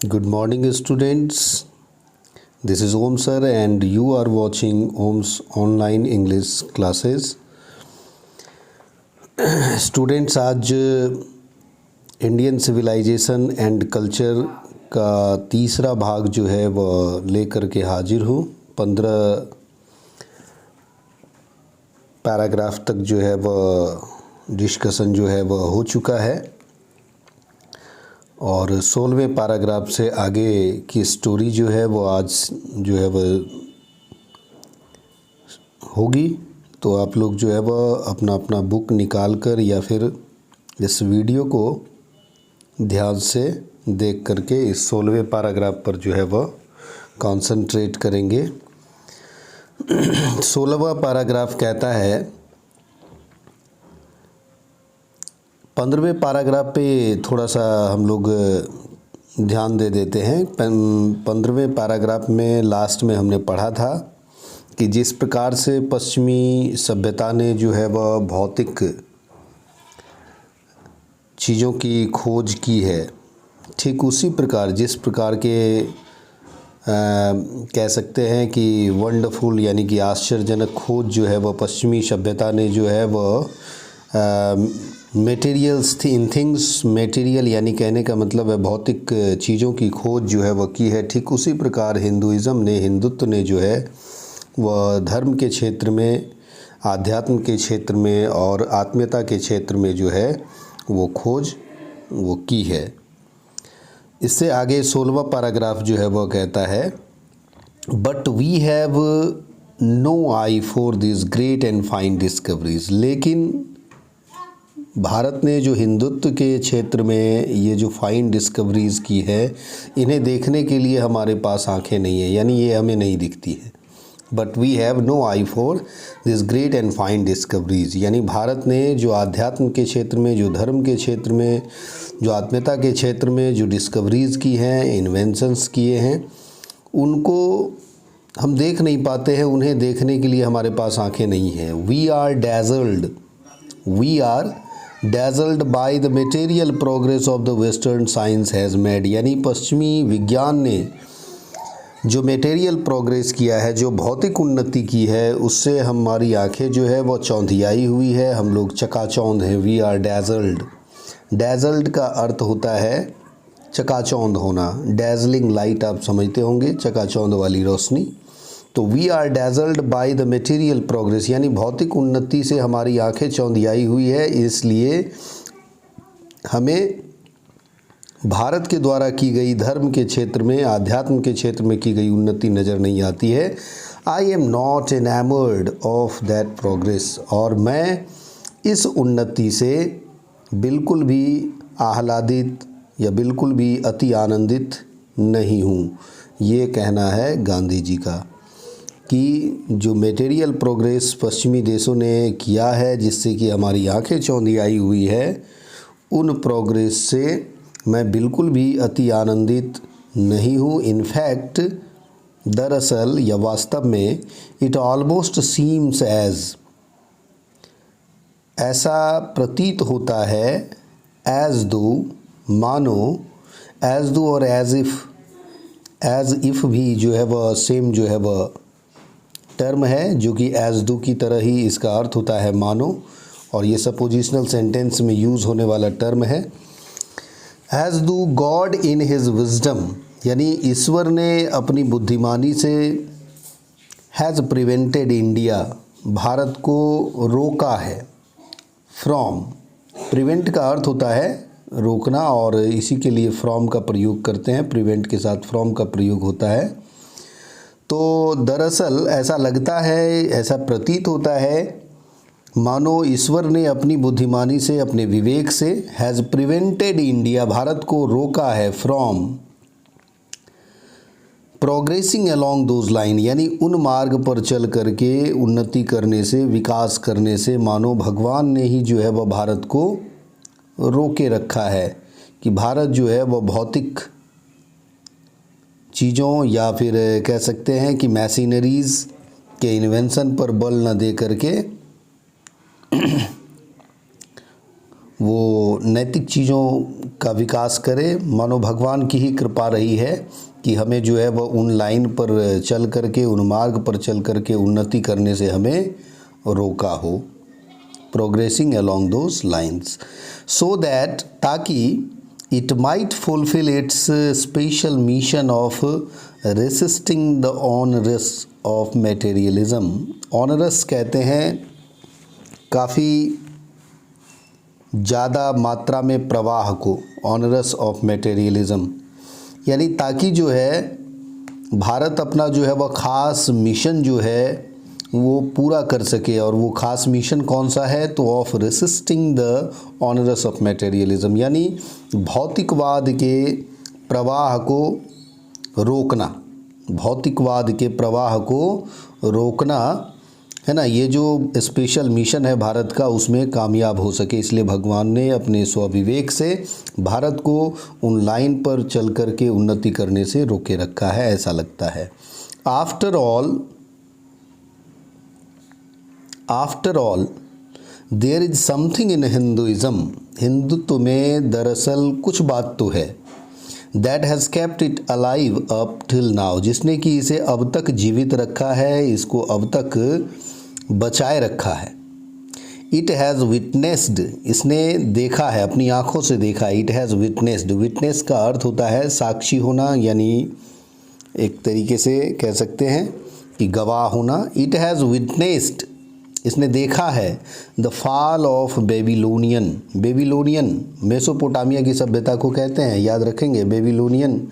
Good morning, students. This is Om sir, and you are watching Om's online English classes. Students, आज Indian civilisation and culture का तीसरा भाग जो है वह लेकर के हाजिर हूँ। 15 पैराग्राफ तक जो है वह डिस्कशन जो है वह हो चुका है और 16वें पैराग्राफ से आगे की स्टोरी जो है वो आज जो है वह होगी। तो आप लोग जो है वह अपना अपना बुक निकाल कर या फिर इस वीडियो को ध्यान से देख करके इस 16वें पैराग्राफ पर जो है वह कंसंट्रेट करेंगे। 16वां पैराग्राफ कहता है, 15वें पैराग्राफ पे थोड़ा सा हम लोग ध्यान दे देते हैं। 15वें पैराग्राफ में लास्ट में हमने पढ़ा था कि जिस प्रकार से पश्चिमी सभ्यता ने जो है वह भौतिक चीज़ों की खोज की है, ठीक उसी प्रकार जिस प्रकार के कह सकते हैं कि वंडरफुल यानी कि आश्चर्यजनक खोज जो है वह पश्चिमी सभ्यता ने जो है वह मटेरियल्स थी इन थिंग्स, मटेरियल यानी कहने का मतलब है भौतिक चीज़ों की खोज जो है वह की है। ठीक उसी प्रकार हिंदुत्व ने जो है वह धर्म के क्षेत्र में, आध्यात्म के क्षेत्र में और आत्मीयता के क्षेत्र में जो है वो खोज वो की है। इससे आगे 16वां पैराग्राफ जो है वह कहता है, but we have no eye for this great and fine discoveries. लेकिन भारत ने जो हिंदुत्व के क्षेत्र में ये जो फाइन डिस्कवरीज़ की है, इन्हें देखने के लिए हमारे पास आंखें नहीं है, यानी ये हमें नहीं दिखती है। But we have no eye for this great and fine discoveries, यानी भारत ने जो आध्यात्म के क्षेत्र में, जो धर्म के क्षेत्र में, जो आत्मीयता के क्षेत्र में जो डिस्कवरीज़ की हैं, इन्वेंशंस किए हैं, उनको हम देख नहीं पाते हैं। उन्हें देखने के लिए हमारे पास आंखें नहीं हैं। We are dazzled by the material progress of the western science has made, यानी पश्चिमी विज्ञान ने जो मटेरियल प्रोग्रेस किया है, जो भौतिक उन्नति की है, उससे हमारी आंखें जो है वो चौंधियाई हुई है। हम लोग चकाचौंध हैं। वी आर डैज़ल्ड का अर्थ होता है चकाचौंध होना। डैज़लिंग लाइट आप समझते होंगे, चकाचौंध वाली रोशनी। तो we are dazzled by the material progress, यानी भौतिक उन्नति से हमारी आंखें चौंधियाई हुई है। इसलिए हमें भारत के द्वारा की गई धर्म के क्षेत्र में, आध्यात्म के क्षेत्र में की गई उन्नति नज़र नहीं आती है। I am not enamoured of that progress, और मैं इस उन्नति से बिल्कुल भी आह्लादित या बिल्कुल भी अति आनंदित नहीं हूँ। ये कहना है गांधी जी का कि जो मटेरियल प्रोग्रेस पश्चिमी देशों ने किया है, जिससे कि हमारी आंखें चौंधियाई हुई है, उन प्रोग्रेस से मैं बिल्कुल भी अति आनंदित नहीं हूँ। इनफैक्ट, दरअसल या वास्तव में, इट ऑलमोस्ट सीम्स एज, ऐसा प्रतीत होता है, एज दो, मानो, एज दो और एज इफ़ भी जो है वह सेम जो है वह टर्म है, जो कि एज दो की तरह ही इसका अर्थ होता है मानो, और ये सपोजिशनल सेंटेंस में यूज़ होने वाला टर्म है। एज दो गॉड इन हिज विजडम, यानी ईश्वर ने अपनी बुद्धिमानी से हैज़ प्रिवेंटेड इंडिया, भारत को रोका है। फ्रॉम, प्रिवेंट का अर्थ होता है रोकना, और इसी के लिए फ्रॉम का प्रयोग करते हैं। प्रिवेंट के साथ फ्रॉम का प्रयोग होता है। तो दरअसल ऐसा लगता है, ऐसा प्रतीत होता है, मानो ईश्वर ने अपनी बुद्धिमानी से, अपने विवेक से, हैज़ प्रिवेंटेड इंडिया, भारत को रोका है, from progressing along those line, यानी उन मार्ग पर चल करके उन्नति करने से, विकास करने से, मानो भगवान ने ही जो है वह भारत को रोके रखा है कि भारत जो है वह भौतिक चीज़ों या फिर कह सकते हैं कि मशीनरीज़ के इन्वेंशन पर बल न दे करके वो नैतिक चीज़ों का विकास करे। मानो भगवान की ही कृपा रही है कि हमें जो है वह उन लाइन पर चल कर के, उन मार्ग पर चल कर के उन्नति करने से हमें रोका हो, progressing along those lines, so that, ताकि it might fulfil its special mission of resisting the onerous of materialism. Onerous कहते हैं काफ़ी ज़्यादा मात्रा में प्रवाह को, ऑनरस ऑफ मटेरियलिज्म, यानी ताकि जो है भारत अपना जो है वह ख़ास मिशन जो है वो पूरा कर सके। और वो ख़ास मिशन कौन सा है? तो of resisting the onerous of materialism, यानी भौतिकवाद के प्रवाह को रोकना, भौतिकवाद के प्रवाह को रोकना है ना। ये जो स्पेशल मिशन है भारत का, उसमें कामयाब हो सके, इसलिए भगवान ने अपने स्वविवेक से भारत को उन लाइन पर चल कर के उन्नति करने से रोके रखा है, ऐसा लगता है। After all there is something in Hinduism, Hindutva में दरअसल कुछ बात तो है, that has kept it alive up till now, जिसने कि इसे अब तक जीवित रखा है, इसको अब तक बचाए रखा है। इट हैज़ विटनेस्ड, इसने देखा है, अपनी आँखों से देखा है। इट हैज़ विटनेस्ड, विटनेस का अर्थ होता है साक्षी होना, यानी एक तरीके से कह सकते हैं कि गवाह होना। इट हैज़ विटनेस्ड, इसने देखा है the fall of Babylonian, Babylonian Mesopotamia की सभ्यता को कहते हैं, याद रखेंगे। बेबीलोनियन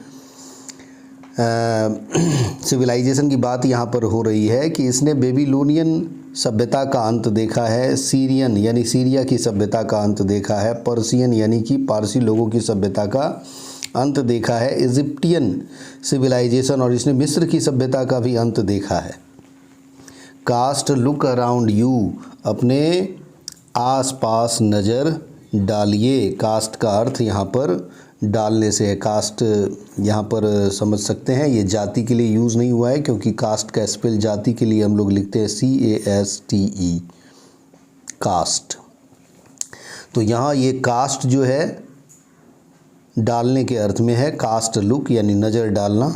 सिविलाइजेशन की बात यहाँ पर हो रही है कि इसने बेबीलोनियन सभ्यता का अंत देखा है। सीरियन यानी सीरिया की सभ्यता का अंत देखा है। पर्सियन यानी कि पारसी लोगों की सभ्यता का अंत देखा है। इजिप्टियन सिविलाइजेशन, और इसने मिस्र की सभ्यता का भी अंत देखा है। कास्ट लुक अराउंड यू, अपने आसपास नज़र डालिए। कास्ट का अर्थ यहाँ पर डालने से है। कास्ट यहाँ पर समझ सकते हैं, ये जाति के लिए यूज़ नहीं हुआ है, क्योंकि कास्ट का स्पेल जाति के लिए हम लोग लिखते हैं CASTE, कास्ट। तो यहाँ ये कास्ट जो है डालने के अर्थ में है। कास्ट लुक यानी नज़र डालना,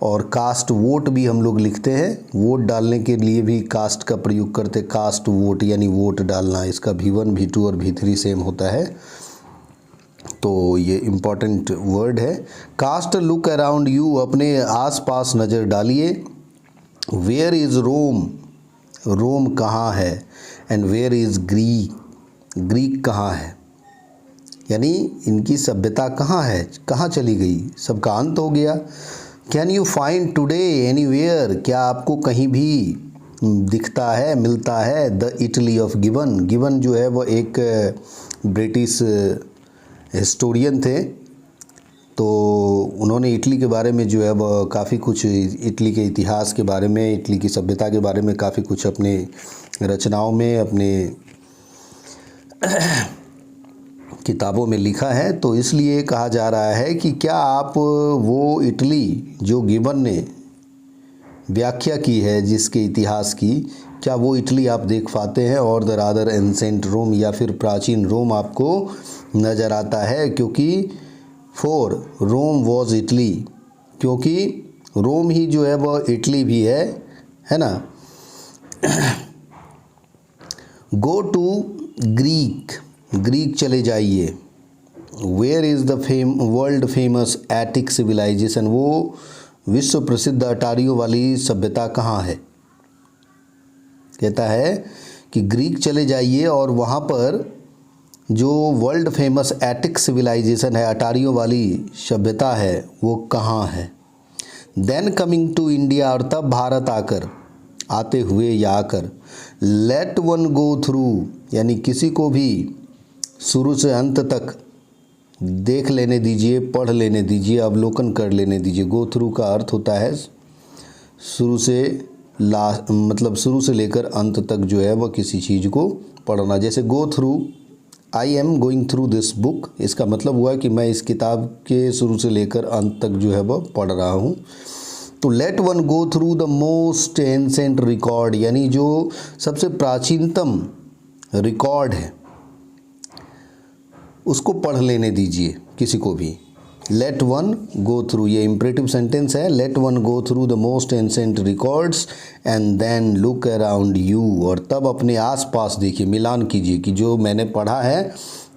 और कास्ट वोट भी हम लोग लिखते हैं, वोट डालने के लिए भी कास्ट का प्रयोग करते। कास्ट वोट यानी वोट डालना, इसका V1 V2 और V3 सेम होता है, तो ये इम्पॉर्टेंट वर्ड है। कास्ट लुक अराउंड यू, अपने आसपास नज़र डालिए। वेयर इज़ रोम, रोम कहाँ है? And where is Greek, Greek कहाँ है? यानी इनकी सभ्यता कहाँ है, कहाँ चली गई, सबका अंत हो गया। Can you find today anywhere, क्या आपको कहीं भी दिखता है, मिलता है? The Italy of given, given जो है वो एक ब्रिटिश हिस्टोरियन थे, तो उन्होंने इटली के बारे में जो है वह काफ़ी कुछ, इटली के इतिहास के बारे में, इटली की सभ्यता के बारे में काफ़ी कुछ अपने रचनाओं में, अपने किताबों में लिखा है। तो इसलिए कहा जा रहा है कि क्या आप वो इटली जो गिबन ने व्याख्या की है जिसके इतिहास की, क्या वो इटली आप देख पाते हैं? और द रादर एंसेंट रोम, या फिर प्राचीन रोम आपको नज़र आता है? क्योंकि फॉर रोम वॉज इटली, क्योंकि रोम ही जो है वह इटली भी है ना। गो टू ग्रीक, ग्रीक चले जाइए। Where is the world famous Attic civilisation, वो विश्व प्रसिद्ध अटारियों वाली सभ्यता कहाँ है? कहता है कि ग्रीक चले जाइए और वहाँ पर जो वर्ल्ड फेमस एटिक सिविलाइजेशन है, अटारियों वाली सभ्यता है, वो कहाँ है? देन कमिंग टू इंडिया, और तब भारत आकर, आते हुए या आकर। लेट वन गो थ्रू, यानी किसी को भी शुरू से अंत तक देख लेने दीजिए, पढ़ लेने दीजिए, अवलोकन कर लेने दीजिए। गो थ्रू का अर्थ होता है शुरू से मतलब शुरू से लेकर अंत तक जो है वह किसी चीज़ को पढ़ना। जैसे go through, I am going through this book, इसका मतलब हुआ कि मैं इस किताब के शुरू से लेकर अंत तक जो है वह पढ़ रहा हूँ। तो late one go through the most ancient record, यानी जो सबसे प्राचीनतम रिकॉर्ड है, उसको पढ़ लेने दीजिए किसी को भी। लेट वन गो थ्रू, ये इम्परेटिव सेंटेंस है। Let one go through the most ancient records and then look around you, और तब अपने आसपास देखिए, मिलान कीजिए कि जो मैंने पढ़ा है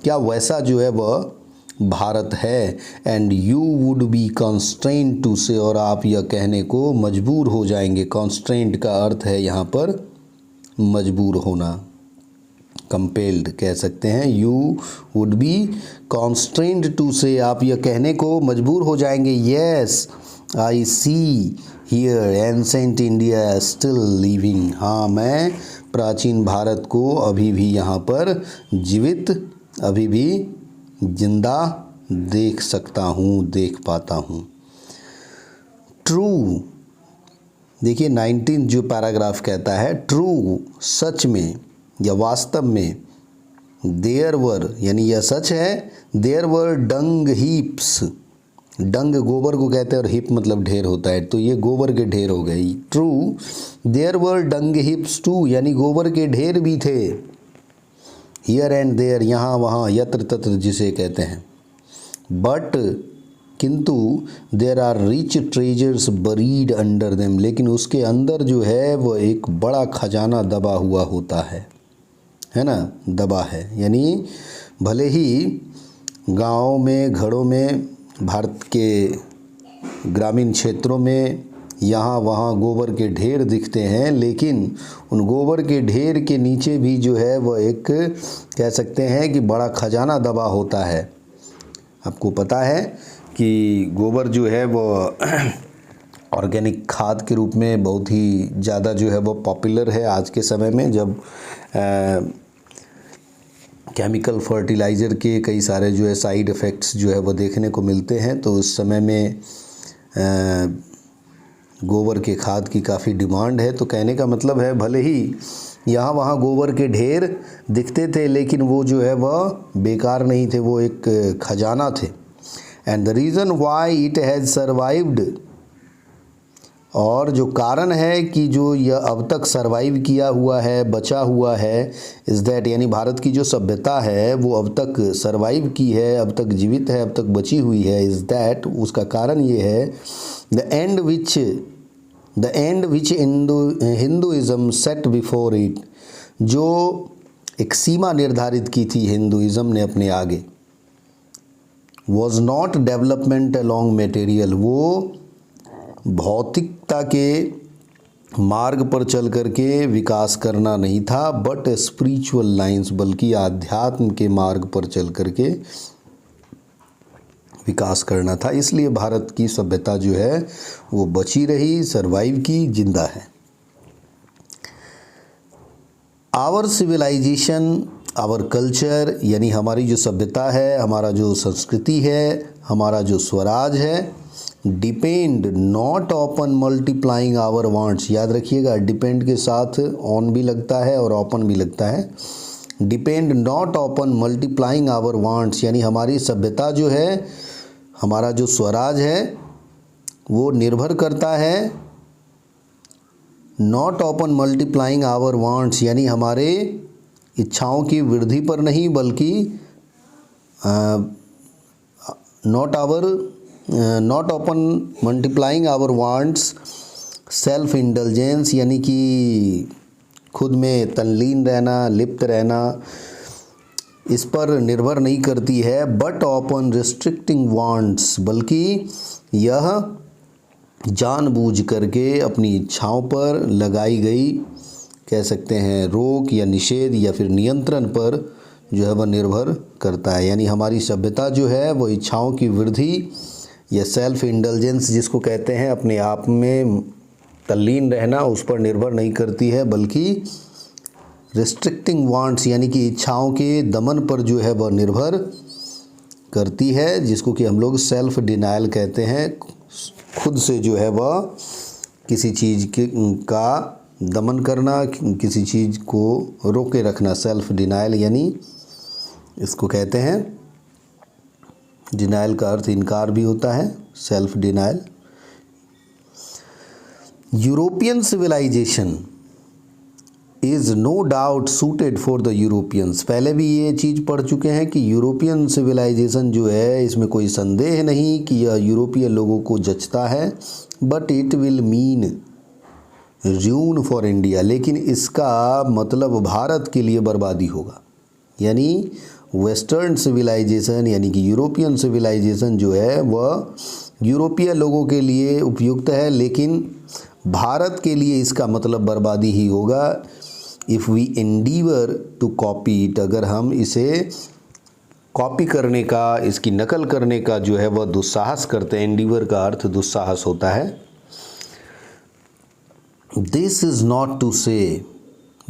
क्या वैसा जो है वह भारत है। And you would be constrained to say, और आप यह कहने को मजबूर हो जाएंगे। कॉन्स्ट्रेंट का अर्थ है यहाँ पर मजबूर होना, कंपेल्ड कह सकते हैं। यू वुड बी कॉन्स्ट्रेंड टू से, आप यह कहने को मजबूर हो जाएंगे। Yes I see here ancient India still living, हाँ मैं प्राचीन भारत को अभी भी यहाँ पर जीवित, अभी भी जिंदा देख सकता हूँ, देख पाता हूँ। ट्रू, देखिए 19 जो पैराग्राफ कहता है, ट्रू सच में या वास्तव में, देयर वर यानी यह सच है, देयर वर डंग हीप्स, डंग गोबर को कहते हैं और हिप मतलब ढेर होता है, तो ये गोबर के ढेर हो गए। True there were dung heaps too, यानी गोबर के ढेर भी थे। हियर एंड देयर, यहाँ वहाँ, यत्र तत्र जिसे कहते हैं। बट किंतु there are rich treasures buried under them, लेकिन उसके अंदर जो है वो एक बड़ा खजाना दबा हुआ होता है ना, दबा है। यानी भले ही गाँव में, घरों में, भारत के ग्रामीण क्षेत्रों में यहाँ वहाँ गोबर के ढेर दिखते हैं, लेकिन उन गोबर के ढेर के नीचे भी जो है वह एक कह सकते हैं कि बड़ा खजाना दबा होता है। आपको पता है कि गोबर जो है वो ऑर्गेनिक खाद के रूप में बहुत ही ज़्यादा जो है वो पॉपुलर है आज के समय में। जब केमिकल फर्टिलाइज़र के कई सारे जो है साइड इफ़ेक्ट्स जो है वो देखने को मिलते हैं, तो उस समय में गोबर के खाद की काफ़ी डिमांड है। तो कहने का मतलब है भले ही यहाँ वहाँ गोबर के ढेर दिखते थे, लेकिन वो जो है वह बेकार नहीं थे, वो एक खजाना थे। And the reason why it has survived, और जो कारण है कि जो यह अब तक सर्वाइव किया हुआ है, बचा हुआ है, इज़ दैट, यानी भारत की जो सभ्यता है वो अब तक सर्वाइव की है, अब तक जीवित है, अब तक बची हुई है। इज़ दैट, उसका कारण ये है, the and which Hinduism set before it, जो एक सीमा निर्धारित की थी हिंदुइज़्म ने अपने आगे, was not development along material, वो भौतिकता के मार्ग पर चल करके विकास करना नहीं था, बट स्पिरिचुअल लाइंस, बल्कि आध्यात्म के मार्ग पर चल करके विकास करना था। इसलिए भारत की सभ्यता जो है वो बची रही, सरवाइव की, जिंदा है। आवर सिविलाइजेशन, आवर कल्चर, यानी हमारी जो सभ्यता है, हमारा जो संस्कृति है, हमारा जो स्वराज है, depend not on multiplying our wants, याद रखिएगा डिपेंड के साथ ऑन भी लगता है और ऑपन भी लगता है। Depend not on multiplying our wants, यानी हमारी सभ्यता जो है, हमारा जो स्वराज है वो निर्भर करता है not on multiplying our wants, यानी हमारे इच्छाओं की वृद्धि पर नहीं, बल्कि not on multiplying our wants self indulgence, यानी कि खुद में तल्लीन रहना, लिप्त रहना, इस पर निर्भर नहीं करती है। बट ऑन रिस्ट्रिक्टिंग वांट्स, बल्कि यह जानबूझ करके अपनी इच्छाओं पर लगाई गई कह सकते हैं रोक या निषेध या फिर नियंत्रण पर जो है वह निर्भर करता है। यानी हमारी सभ्यता जो है वो इच्छाओं की वृद्धि या सेल्फ इंडल्जेंस जिसको कहते हैं, अपने आप में तल्लीन रहना, उस पर निर्भर नहीं करती है, बल्कि रिस्ट्रिक्टिंग वांट्स यानी कि इच्छाओं के दमन पर जो है वह निर्भर करती है, जिसको कि हम लोग सेल्फ डिनायल कहते हैं। खुद से जो है वह किसी चीज़ का दमन करना, किसी चीज़ को रोके रखना, सेल्फ डिनायल, यानी इसको कहते हैं, डिनायल का अर्थ इनकार भी होता है, self denial. European civilization is no doubt suited for the Europeans. पहले भी ये चीज़ पढ़ चुके हैं कि यूरोपियन सिविलाइजेशन जो है इसमें कोई संदेह नहीं कि यह यूरोपीय लोगों को जचता है, but it will mean ruin for India, लेकिन इसका मतलब भारत के लिए बर्बादी होगा। यानी वेस्टर्न सिविलाइजेशन यानी कि यूरोपियन सिविलाइजेशन जो है वह यूरोपीय लोगों के लिए उपयुक्त है, लेकिन भारत के लिए इसका मतलब बर्बादी ही होगा। If we endeavour to copy it, अगर हम इसे कॉपी करने का, इसकी नकल करने का जो है वह दुस्साहस करते हैं। एंडीवर का अर्थ दुस्साहस होता है। This is not to say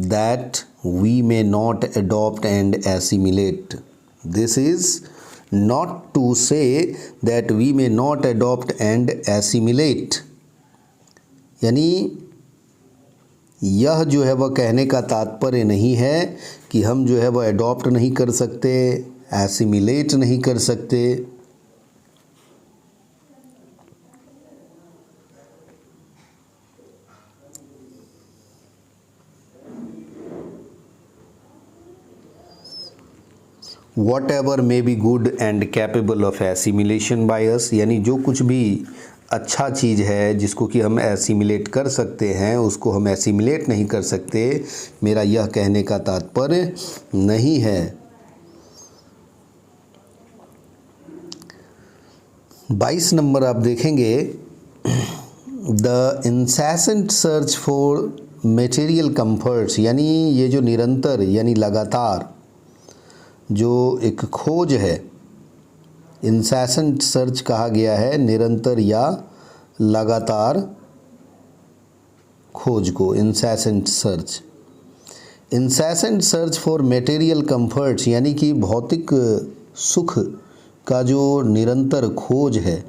that we may not adopt and assimilate. This is not to say that we may not adopt and assimilate, यानी यह जो है वह कहने का तात्पर्य नहीं है कि हम जो है वह अडॉप्ट नहीं कर सकते, एसिमिलेट नहीं कर सकते। What ever may be good and capable of assimilation by us, यानी जो कुछ भी अच्छा चीज़ है जिसको कि हम एसिमिलेट कर सकते हैं उसको हम एसिमिलेट नहीं कर सकते, मेरा यह कहने का तात्पर्य नहीं है। 22 नंबर आप देखेंगे, the incessant search for material comforts, यानी ये जो निरंतर यानी लगातार जो एक खोज है, इंसेसेंट सर्च कहा गया है निरंतर या लगातार खोज को, incessant search. Incessant search for material comforts यानी कि भौतिक सुख का जो निरंतर खोज है,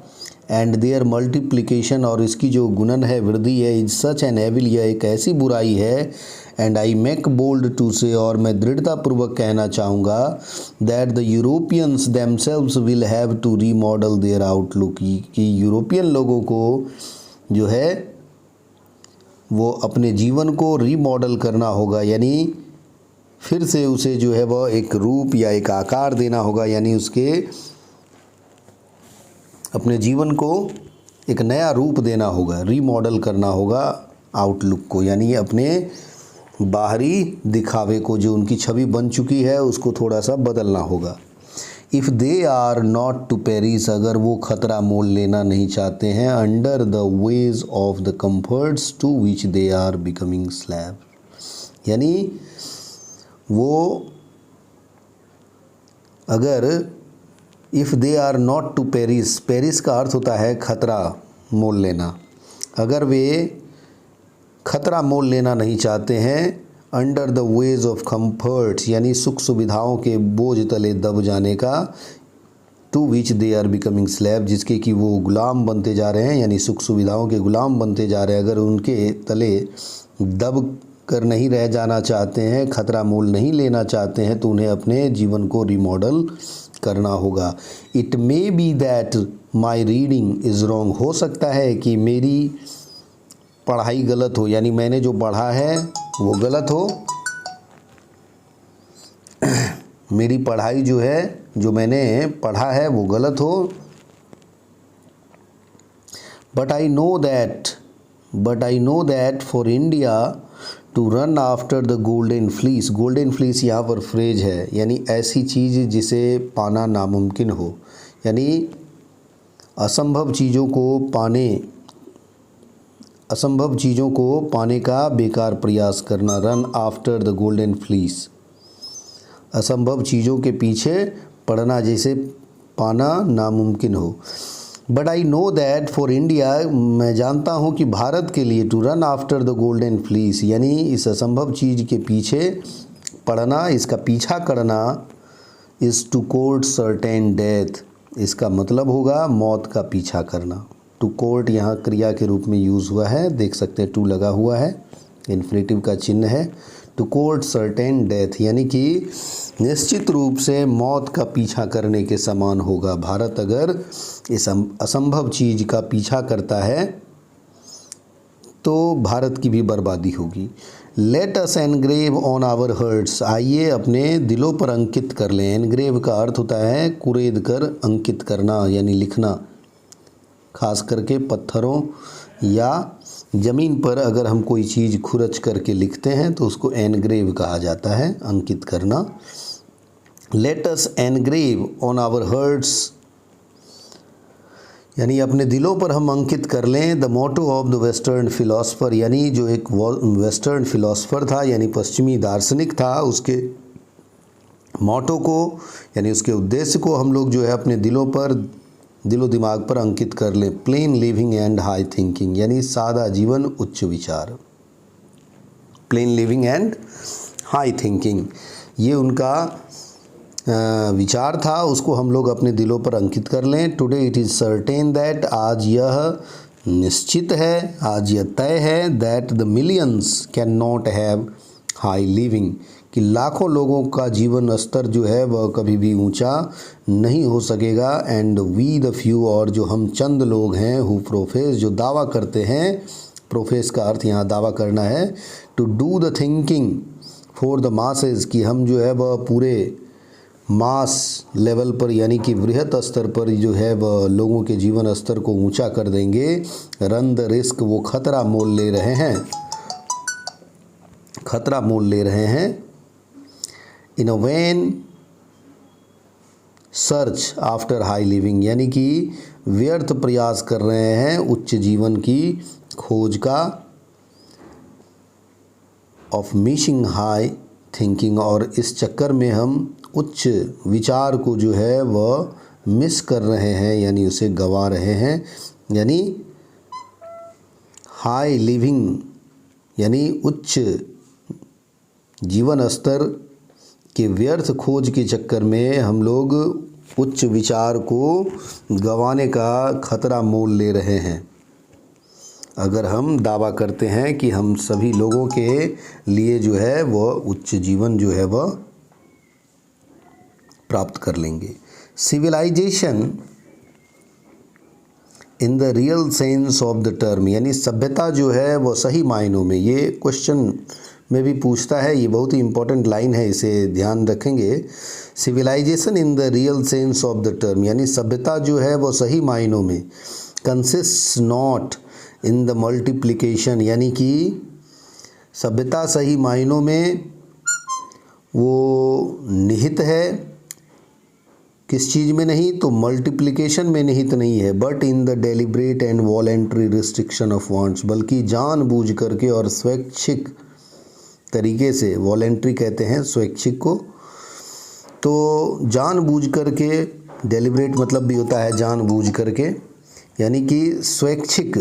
एंड देयर मल्टीप्लिकेशन, और इसकी जो गुणन है, वृद्धि है, इज सच एन एविल, यह एक ऐसी बुराई है। And I make bold to say, और मैं दृढ़तापूर्वक कहना चाहूँगा, that the Europeans themselves will have to remodel their outlook, कि यूरोपियन लोगों को जो है वो अपने जीवन को रीमॉडल करना होगा, यानी फिर से उसे जो है वह एक रूप या एक आकार देना होगा, यानी उसके अपने जीवन को एक नया रूप देना होगा, रीमॉडल करना होगा आउटलुक को, यानी अपने बाहरी दिखावे को, जो उनकी छवि बन चुकी है उसको थोड़ा सा बदलना होगा। If they are not to perish, अगर वो खतरा मोल लेना नहीं चाहते हैं, under the veg of the comforts to which they are becoming slave, यानी वो अगर if they are not to perish, perish का अर्थ होता है खतरा मोल लेना, अगर वे खतरा मोल लेना नहीं चाहते हैं, under the veg of comforts यानी सुख सुविधाओं के बोझ तले दब जाने का, to which they are becoming slave जिसके कि वो गुलाम बनते जा रहे हैं, यानी सुख सुविधाओं के गुलाम बनते जा रहे हैं, अगर उनके तले दब कर नहीं रह जाना चाहते हैं, खतरा मोल नहीं लेना चाहते हैं, तो उन्हें अपने जीवन को रिमॉडल करना होगा। It may be that my reading is wrong, हो सकता है कि मेरी पढ़ाई गलत हो, यानी मैंने जो पढ़ा है वो गलत हो, मेरी पढ़ाई जो है, जो मैंने पढ़ा है वो गलत हो। But I know that for India to run after the golden fleece, golden fleece यहाँ पर फ्रेज है, यानी ऐसी चीज़ जिसे पाना नामुमकिन हो, यानी असंभव चीज़ों को पाने का बेकार प्रयास करना, run after the golden fleece, असंभव चीज़ों के पीछे पड़ना जैसे पाना नामुमकिन हो। But I know that for India, मैं जानता हूँ कि भारत के लिए, to run after the golden fleece यानी इस असंभव चीज़ के पीछे पड़ना, इसका पीछा करना, is to court certain death, इसका मतलब होगा मौत का पीछा करना। टू कोर्ट यहाँ क्रिया के रूप में यूज़ हुआ है, देख सकते हैं टू लगा हुआ है, इन्फिनेटिव का चिन्ह है। टू कोर्ट सर्टेन डेथ यानी कि निश्चित रूप से मौत का पीछा करने के समान होगा। भारत अगर इस असंभव चीज़ का पीछा करता है तो भारत की भी बर्बादी होगी। Let us engrave on our hearts, आइए अपने दिलों पर अंकित कर लें। एनग्रेव का अर्थ होता है कुरेद कर अंकित करना यानी लिखना, खास करके पत्थरों या ज़मीन पर अगर हम कोई चीज़ खुरच करके लिखते हैं तो उसको एनग्रेव कहा जाता है, अंकित करना। Let us engrave on our hearts यानी अपने दिलों पर हम अंकित कर लें the motto of the western philosopher, यानी जो एक वेस्टर्न फिलोसफर था यानी पश्चिमी दार्शनिक था, उसके मोटो को यानी उसके उद्देश्य को हम लोग जो है अपने दिलो दिमाग पर अंकित कर लें। Plane living and high thinking यानी सादा जीवन उच्च विचार। Plane living and high thinking ये उनका विचार था, उसको हम लोग अपने दिलों पर अंकित कर लें। Today it is certain that, आज यह निश्चित है, आज यह तय है, that the millions can not have high living कि लाखों लोगों का जीवन स्तर जो है वह कभी भी ऊंचा नहीं हो सकेगा। एंड वी द फ्यू, और जो हम चंद लोग हैं, हु प्रोफेस जो दावा करते हैं, प्रोफेस का अर्थ यहाँ दावा करना है, to do the thinking for the masses कि हम जो है वह पूरे मास लेवल पर यानी कि बृहत स्तर पर जो है वह लोगों के जीवन स्तर को ऊंचा कर देंगे। रन द रिस्क, वो खतरा मोल ले रहे हैं, खतरा मोल ले रहे हैं। In a vain search after high living यानी कि व्यर्थ प्रयास कर रहे हैं उच्च जीवन की खोज का। ऑफ मिसिंग हाई थिंकिंग, और इस चक्कर में हम उच्च विचार को जो है वह मिस कर रहे हैं यानी उसे गंवा रहे हैं। यानी हाई लिविंग यानी उच्च जीवन स्तर के व्यर्थ खोज के चक्कर में हम लोग उच्च विचार को गंवाने का खतरा मोल ले रहे हैं। अगर हम दावा करते हैं कि हम सभी लोगों के लिए जो है वह उच्च जीवन जो है वह प्राप्त कर लेंगे। Civilization in the real sense of the term यानी सभ्यता जो है वो सही मायनों में, ये क्वेश्चन में भी पूछता है, ये बहुत ही इंपॉर्टेंट लाइन है, इसे ध्यान रखेंगे। Civilization in the real sense of the term यानी सभ्यता जो है वो सही मायनों में, consist not in the multiplication यानी कि सभ्यता सही मायनों में वो निहित है, किस चीज़ में नहीं, तो मल्टीप्लिकेशन में निहित नहीं है, but in the deliberate and voluntary restriction of wants, बल्कि जानबूझ करके और स्वैच्छिक तरीके से, वॉलेंट्री कहते हैं स्वैच्छिक को, तो जानबूझ करके, डेलिब्रेट मतलब भी होता है जानबूझ करके, यानी कि स्वैच्छिक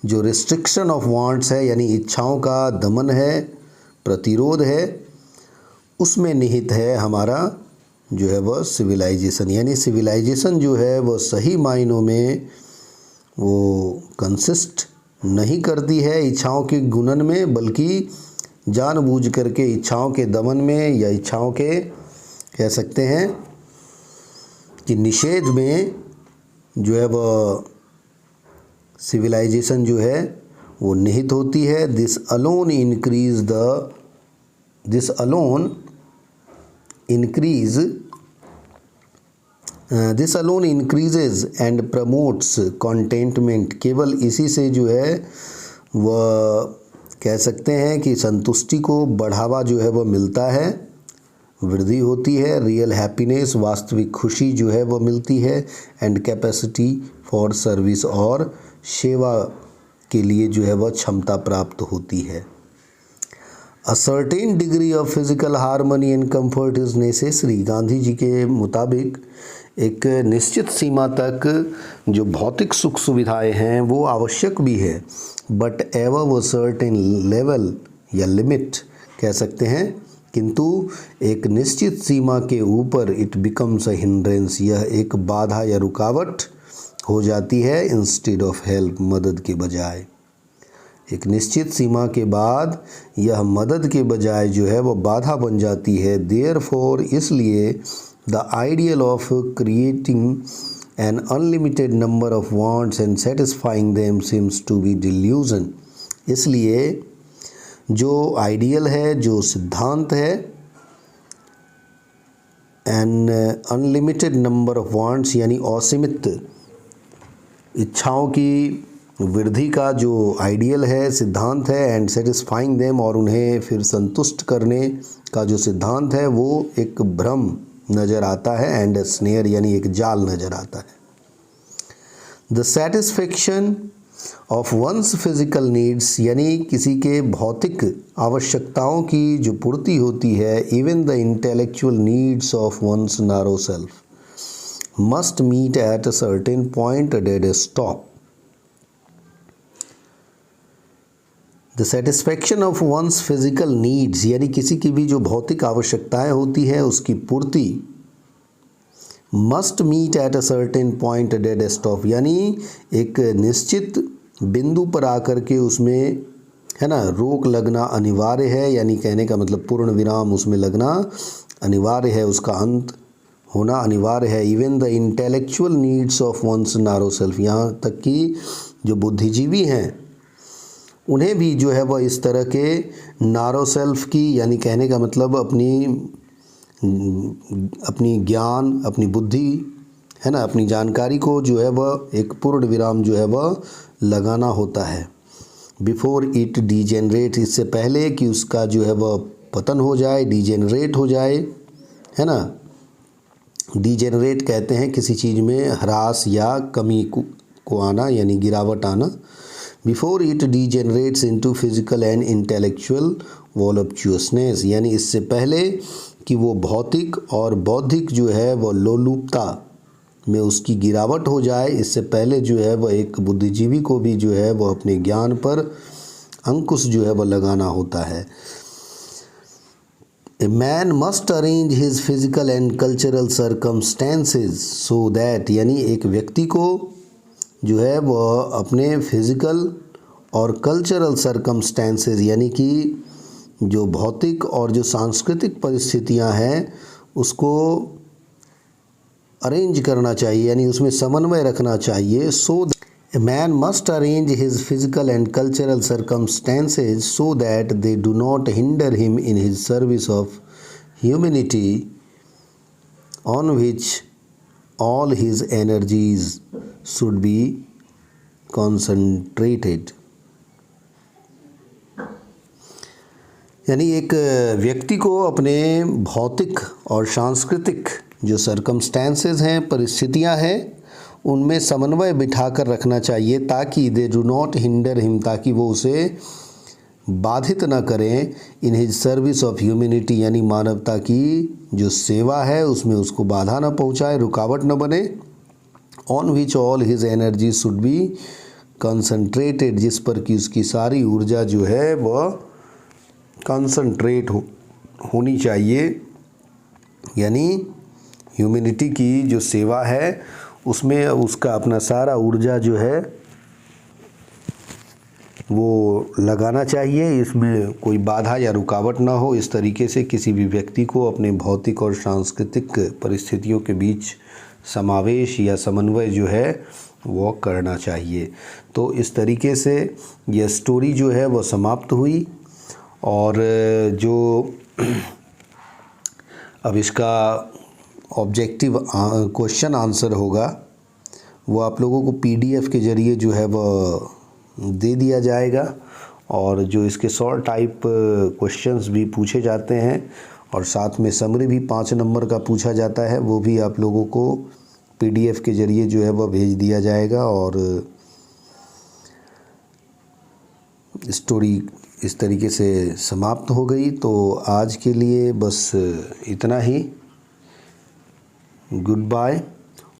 जो रिस्ट्रिक्शन ऑफ वांट्स है यानी इच्छाओं का दमन है, प्रतिरोध है, उसमें निहित है हमारा जो है वह सिविलाइजेशन। यानी सिविलाइजेशन जो है वह सही मायनों में वो कंसिस्ट नहीं करती है इच्छाओं के गुणन में, बल्कि जानबूझ करके इच्छाओं के दमन में या इच्छाओं के कह सकते हैं कि निषेध में जो है वह सिविलाइजेशन जो है वो निहित होती है। This alone increases and promotes contentment, केवल इसी से जो है वह कह सकते हैं कि संतुष्टि को बढ़ावा जो है वह मिलता है, वृद्धि होती है। रियल हैप्पीनेस, वास्तविक खुशी जो है वह मिलती है। एंड कैपेसिटी फॉर सर्विस, और सेवा के लिए जो है वह क्षमता प्राप्त होती है। A certain degree of physical harmony and comfort is necessary, Gandhi ji के मुताबिक एक निश्चित सीमा तक जो भौतिक सुख सुविधाएं हैं वो आवश्यक भी है, बट एवर वो सर्टेन लेवल या लिमिट कह सकते हैं, किंतु एक निश्चित सीमा के ऊपर इट बिकम्स अ हिंड्रेंस, यह एक बाधा या रुकावट हो जाती है, इंस्टेड ऑफ हेल्प, मदद के बजाय। एक निश्चित सीमा के बाद यह मदद के बजाय जो है वो बाधा बन जाती है। देयरफॉर, इसलिए the ideal of creating an unlimited number of wants and satisfying them seems to be delusion, इसलिए जो आइडियल है, जो सिद्धांत है, an unlimited number of wants यानी असीमित इच्छाओं की वृद्धि का जो आइडियल है, सिद्धांत है, एंड सेटिस्फाइंग देम और उन्हें फिर संतुष्ट करने का जो सिद्धांत है, वो एक भ्रम नज़र आता है, एंड स्नेयर यानी एक जाल नज़र आता है। The satisfaction of one's physical needs यानी किसी के भौतिक आवश्यकताओं की जो पूर्ति होती है, even the intellectual needs of one's narrow self must meet at a certain point dead stop. The satisfaction of one's physical needs यानी किसी की भी जो भौतिक आवश्यकताएं होती है उसकी पूर्ति must meet at a certain point dead stop यानी एक निश्चित बिंदु पर आकर के उसमें है ना रोक लगना अनिवार्य है, यानी कहने का मतलब पूर्ण विराम उसमें लगना अनिवार्य है, उसका अंत होना अनिवार्य है। Even the intellectual needs of one's narrow self यहाँ तक कि जो बुद्धिजीवी हैं उन्हें भी जो है वह इस तरह के नारो सेल्फ की यानी कहने का मतलब अपनी ज्ञान, अपनी बुद्धि है ना, अपनी जानकारी को जो है वह एक पूर्ण विराम जो है वह लगाना होता है। बिफोर इट डीजेनरेट इससे पहले कि उसका जो है वह पतन हो जाए, डीजेनरेट हो जाए, है ना। डीजेनरेट कहते हैं किसी चीज़ में ह्रास या कमी को आना यानी गिरावट आना। Before it degenerates into physical and intellectual voluptuousness यानी इससे पहले कि वो भौतिक और बौद्धिक जो है वह लोलुपता में उसकी गिरावट हो जाए, इससे पहले जो है वह एक बुद्धिजीवी को भी जो है वह अपने ज्ञान पर अंकुश जो है वह लगाना होता है। ए man must arrange his physical and cultural circumstances so that यानी एक व्यक्ति को जो है वह अपने फिजिकल और कल्चरल सर्कमस्टेंसेस यानी कि जो भौतिक और जो सांस्कृतिक परिस्थितियां हैं उसको अरेंज करना चाहिए यानी उसमें समन्वय रखना चाहिए। So a man must arrange his physical and cultural circumstances so that they do not hinder him in his service of humanity on which all his energies should be concentrated यानी एक व्यक्ति को अपने भौतिक और सांस्कृतिक जो सर्कमस्टेंसेस हैं, परिस्थितियां हैं, उनमें समन्वय बिठाकर रखना चाहिए ताकि दे डू नॉट हिंडर हिम ताकि वो उसे बाधित ना करें इन हिज सर्विस ऑफ ह्यूमैनिटी यानी मानवता की जो सेवा है उसमें उसको बाधा ना पहुंचाए, रुकावट न बने। On which all his energy should be concentrated जिस पर कि उसकी सारी ऊर्जा जो है वह कंसंट्रेट होनी चाहिए यानी ह्यूमैनिटी की जो सेवा है उसमें उसका अपना सारा ऊर्जा जो है वो लगाना चाहिए, इसमें कोई बाधा या रुकावट ना हो। इस तरीके से किसी भी व्यक्ति को अपने भौतिक और सांस्कृतिक परिस्थितियों के बीच समावेश या समन्वय जो है वो करना चाहिए। तो इस तरीके से यह स्टोरी जो है वो समाप्त हुई और जो अब इसका ऑब्जेक्टिव क्वेश्चन आंसर होगा वो आप लोगों को PDF के ज़रिए जो है वो दे दिया जाएगा और जो इसके 100 टाइप क्वेश्चंस भी पूछे जाते हैं और साथ में समरी भी 5 नंबर का पूछा जाता है वो भी आप लोगों को PDF के ज़रिए जो है वह भेज दिया जाएगा। और स्टोरी इस तरीके से समाप्त हो गई। तो आज के लिए बस इतना ही। Good bye.